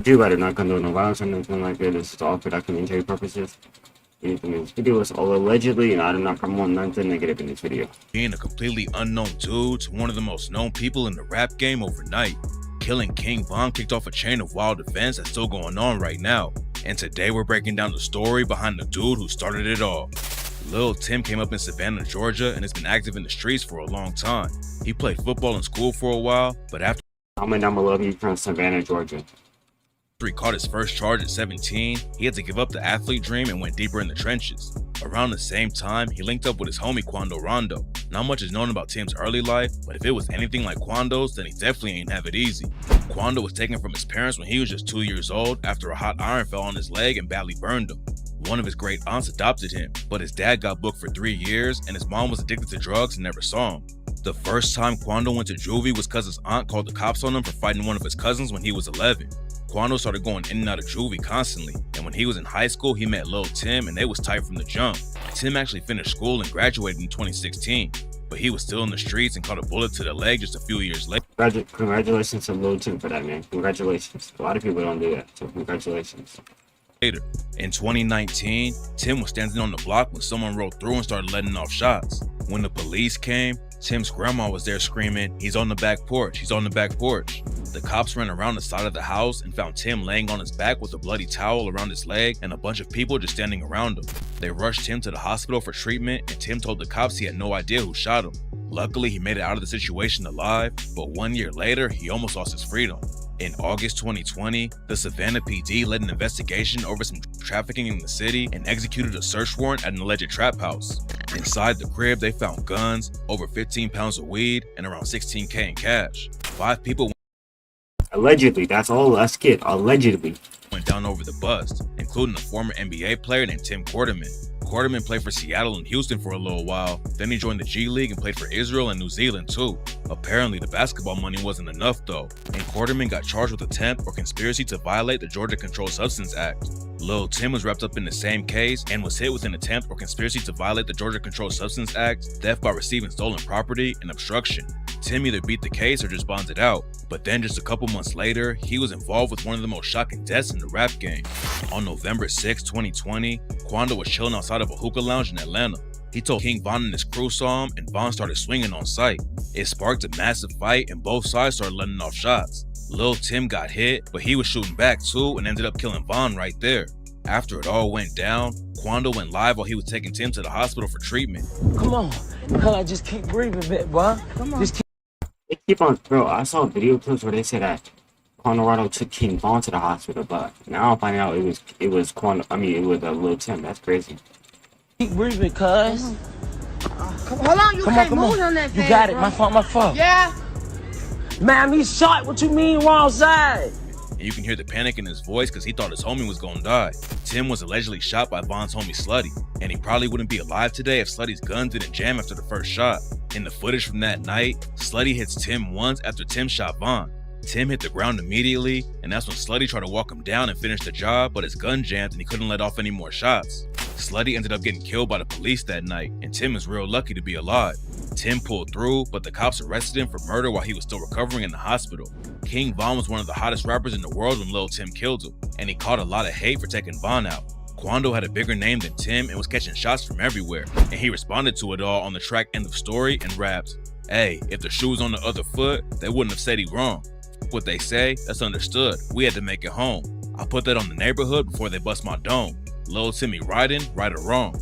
You do better not condone no violence or anything like that. This is all for documentary purposes. Anything in this video is all allegedly, and I do not promote nothing negative in this video. Being a completely unknown dude to one of the most known people in the rap game overnight. Killing King Von kicked off a chain of wild events that's still going on right now. And today we're breaking down the story behind the dude who started it all. Lil Tim came up in Savannah, Georgia, and has been active in the streets for a long time. He played football in school for a while, but after Comment down below if you're from Savannah, Georgia. he caught his first charge at 17, he had to give up the athlete dream and went deeper in the trenches. Around the same time, he linked up with his homie Quando Rondo. Not much is known about Tim's early life, but if it was anything like Quando's, then he definitely ain't have it easy. Quando was taken from his parents when he was just 2 years old after a hot iron fell on his leg and badly burned him. One of his great aunts adopted him, but his dad got booked for 3 years and his mom was addicted to drugs and never saw him. The first time Quando went to juvie was cause his aunt called the cops on him for fighting one of his cousins when he was 11. Quando started going in and out of juvie constantly, and when he was in high school, he met Lil Tim and they was tight from the jump. Tim actually finished school and graduated in 2016, but he was still in the streets and caught a bullet to the leg just a few years later. Congratulations to Lil Tim for that, man. Congratulations. A lot of people don't do that, so congratulations. In 2019, Tim was standing on the block when someone rode through and started letting off shots. When the police came, Tim's grandma was there screaming, "He's on the back porch, he's on the back porch." The cops ran around the side of the house and found Tim laying on his back with a bloody towel around his leg and a bunch of people just standing around him. They rushed Tim to the hospital for treatment and Tim told the cops he had no idea who shot him. Luckily, he made it out of the situation alive, but 1 year later, he almost lost his freedom. In August 2020, the Savannah PD led an investigation over some trafficking in the city and executed a search warrant at an alleged trap house. Inside the crib, they found guns, over 15 pounds of weed, and around 16K in cash. 5 people Allegedly, that's all. Let's get allegedly. went down over the bust, including a former NBA player named Tim Quarterman. Quarterman played for Seattle and Houston for a little while, then he joined the G League and played for Israel and New Zealand too. Apparently the basketball money wasn't enough though, and Quarterman got charged with attempt or conspiracy to violate the Georgia Controlled Substance Act. Lil Tim was wrapped up in the same case and was hit with an attempt or conspiracy to violate the Georgia Controlled Substance Act, theft by receiving stolen property, and obstruction. Tim either beat the case or just bonded out, but then just a couple months later, he was involved with one of the most shocking deaths in the rap game. On November 6, 2020, Quando was chilling outside of a hookah lounge in Atlanta. He told King Von and his crew saw him, and Von started swinging on sight. It sparked a massive fight and both sides started letting off shots. Lil Tim got hit, but he was shooting back too and ended up killing Von right there. After it all went down, Quando went live while he was taking Tim to the hospital for treatment. Come on, I just keep breathing a bit, boy. Come on. They keep on, bro. I saw video clips where they said that Colorado took King Von to the hospital, but now I'm finding out it was Lil Tim. That's crazy. Keep breathing, cuz. Hold on, you can't move on that fast. You got it, my fault. Yeah. Man, he's shot. What you mean wrong side? And you can hear the panic in his voice because he thought his homie was gonna die. Tim was allegedly shot by Von's homie Slutty, and he probably wouldn't be alive today if Slutty's gun didn't jam after the first shot. In the footage from that night, Slutty hits Tim once after Tim shot Von. Tim hit the ground immediately, and that's when Slutty tried to walk him down and finish the job, but his gun jammed and he couldn't let off any more shots. Slutty ended up getting killed by the police that night, and Tim is real lucky to be alive. Tim pulled through, but the cops arrested him for murder while he was still recovering in the hospital. King Von was one of the hottest rappers in the world when Lil Tim killed him, and he caught a lot of hate for taking Von out. Quando had a bigger name than Tim and was catching shots from everywhere, and he responded to it all on the track End of Story and rapped, "Hey, if the shoe was on the other foot, they wouldn't have said he wrong. What they say, that's understood. We had to make it home. I put that on the neighborhood before they bust my dome. Lil Timmy riding, right or wrong."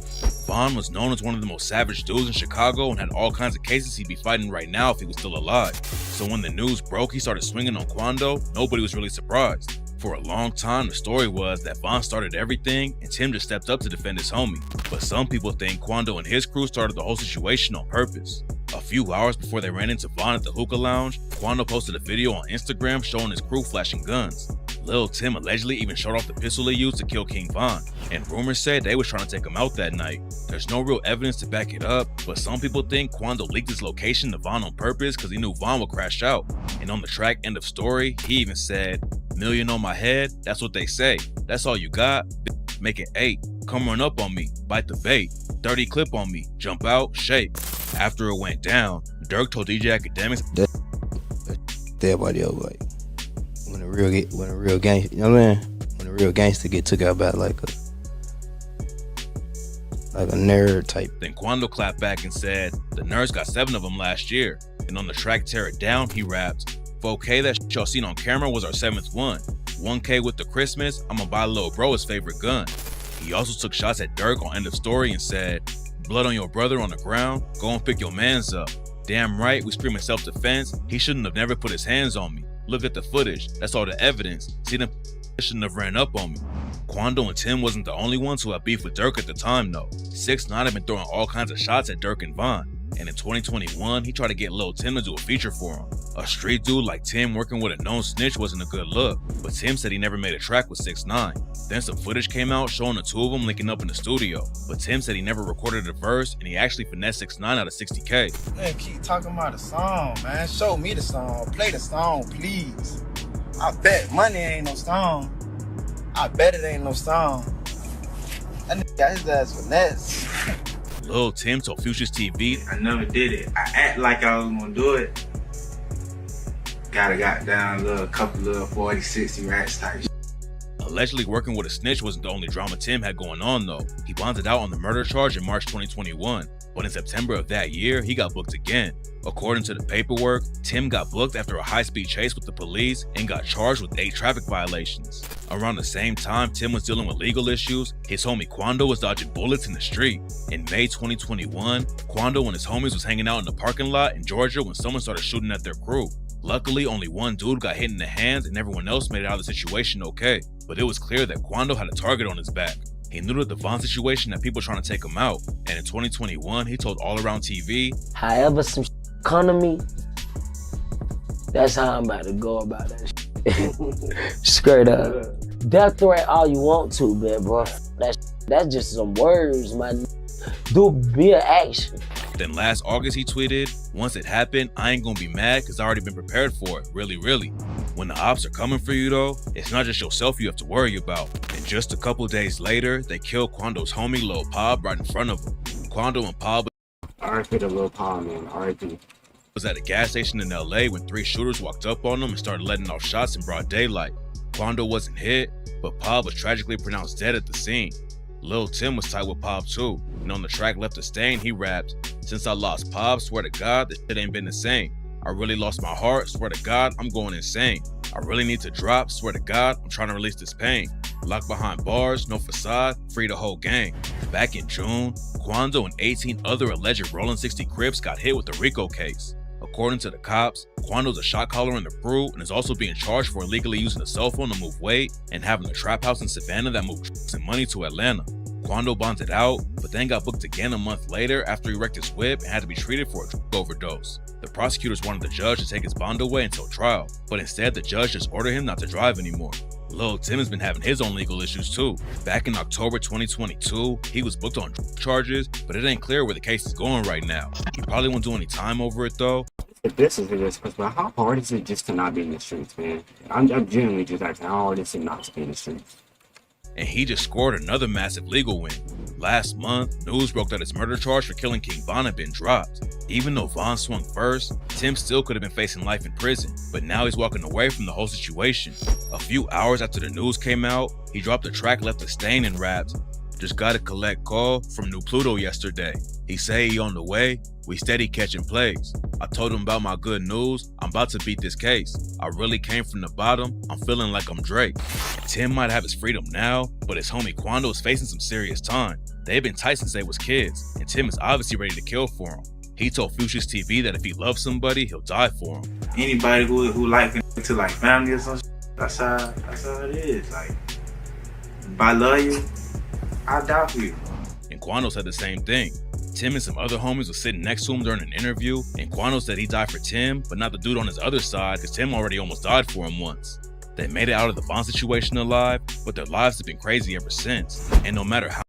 Von was known as one of the most savage dudes in Chicago and had all kinds of cases he'd be fighting right now if he was still alive. So when the news broke he started swinging on Quando, nobody was really surprised. For a long time, the story was that Von started everything and Tim just stepped up to defend his homie. But some people think Quando and his crew started the whole situation on purpose. A few hours before they ran into Von at the hookah lounge, Quando posted a video on Instagram showing his crew flashing guns. Lil Tim allegedly even showed off the pistol they used to kill King Von, and rumors say they was trying to take him out that night. There's no real evidence to back it up, but some people think Quando leaked his location to Von on purpose because he knew Von would crash out. And on the track End of Story, he even said, "Million on my head, that's what they say. That's all you got? Make it 8. Come run up on me, bite the bait. 30 clip on me, jump out, shake." After it went down, Dirk told DJ Academics everybody else like when the when a real gang, you know what I mean? When a real gangster get took out by like a nerd type. Then Quando clapped back and said, the nerds got 7 of them last year. And on the track Tear It Down, he raps, 4K that shit y'all seen on camera was our 7th one. 1K with the Christmas, I'ma buy little bro his favorite gun. He also took shots at Dirk on End of Story and said, blood on your brother on the ground, go and pick your mans up. Damn right, we screaming self-defense, he shouldn't have never put his hands on me. Look at the footage, that's all the evidence. See, them shouldn't have ran up on me. Quando and Tim wasn't the only ones who had beef with Dirk at the time though. 6ix9ine had been throwing all kinds of shots at Dirk and Von. And in 2021, he tried to get Lil Tim to do a feature for him. A street dude like Tim working with a known snitch wasn't a good look, but Tim said he never made a track with 6ix9ine. Then some footage came out showing the two of them linking up in the studio, but Tim said he never recorded a verse and he actually finessed 6ix9ine out of 60K. Man, keep talking about the song, man. Show me the song. Play the song, please. I bet money ain't no song. I bet it ain't no song. That nigga got his ass finesse. Lil Tim told Future's TV, I never did it. I act like I was gonna do it. Got down a couple little 40, 60 racks type shit. Allegedly working with a snitch wasn't the only drama Tim had going on though. He bonded out on the murder charge in March 2021, but in September of that year, he got booked again. According to the paperwork, Tim got booked after a high-speed chase with the police and got charged with 8 traffic violations. Around the same time Tim was dealing with legal issues, his homie Quando was dodging bullets in the street. In May 2021, Quando and his homies was hanging out in the parking lot in Georgia when someone started shooting at their crew. Luckily, only one dude got hit in the hands and everyone else made it out of the situation okay, but it was clear that Quando had a target on his back. He knew that the Von situation had people trying to take him out, and in 2021, he told All Around TV, However some come to me, that's how I'm about to go about that shit. Straight up. Death threat all you want to, man, bro. That's just some words, man. Do be an action. Then last August he tweeted, once it happened, I ain't gonna be mad cause I already been prepared for it, really. When the ops are coming for you though, it's not just yourself you have to worry about. And just a couple days later, they killed Quando's homie Lil Pob right in front of him. Quando and Pob R.I.P. to Lil Paul, man. R.I.P. was at a gas station in LA when 3 shooters walked up on them and started letting off shots in broad daylight. Quando wasn't hit, but Pob was tragically pronounced dead at the scene. Lil Tim was tight with Pob too, and on the track Left a Stain, he rapped, since I lost Pob, swear to God, this shit ain't been the same. I really lost my heart, swear to God, I'm going insane. I really need to drop, swear to God, I'm trying to release this pain. Locked behind bars, no facade, free the whole gang. Back in June, Quando and 18 other alleged Rollin' 60 Crips got hit with the RICO case. According to the cops, Quando's a shot caller in the crew and is also being charged for illegally using a cell phone to move weight and having a trap house in Savannah that moved drugs and money to Atlanta. Quando bonded out, but then got booked again a month later after he wrecked his whip and had to be treated for a drug overdose. The prosecutors wanted the judge to take his bond away until trial, but instead the judge just ordered him not to drive anymore. Lil Tim has been having his own legal issues too. Back in October 2022, he was booked on drug charges, but it ain't clear where the case is going right now. He probably won't do any time over it though. If this is ridiculous, but how hard is it just to not be in the streets, man? I'm genuinely just asking, how hard is it not to be in the streets? And he just scored another massive legal win. Last month, news broke that his murder charge for killing King Von had been dropped. Even though Von swung first, Tim still could have been facing life in prison, but now he's walking away from the whole situation. A few hours after the news came out, he dropped a track Left a Stain and rapped, just gotta collect call from New Pluto yesterday. He say he on the way, we steady catching plays. I told him about my good news, I'm about to beat this case. I really came from the bottom, I'm feeling like I'm Drake. Tim might have his freedom now, but his homie Quando is facing some serious time. They've been tight since they was kids, and Tim is obviously ready to kill for him. He told Future's TV that if he loves somebody, he'll die for him. Anybody who like to like family or something, that's how it is. Like, if I love you, I'll die for you. And Quando said the same thing. Tim and some other homies were sitting next to him during an interview, and Quando said he died for Tim, but not the dude on his other side, because Tim already almost died for him once. They made it out of the Von situation alive, but their lives have been crazy ever since. And no matter how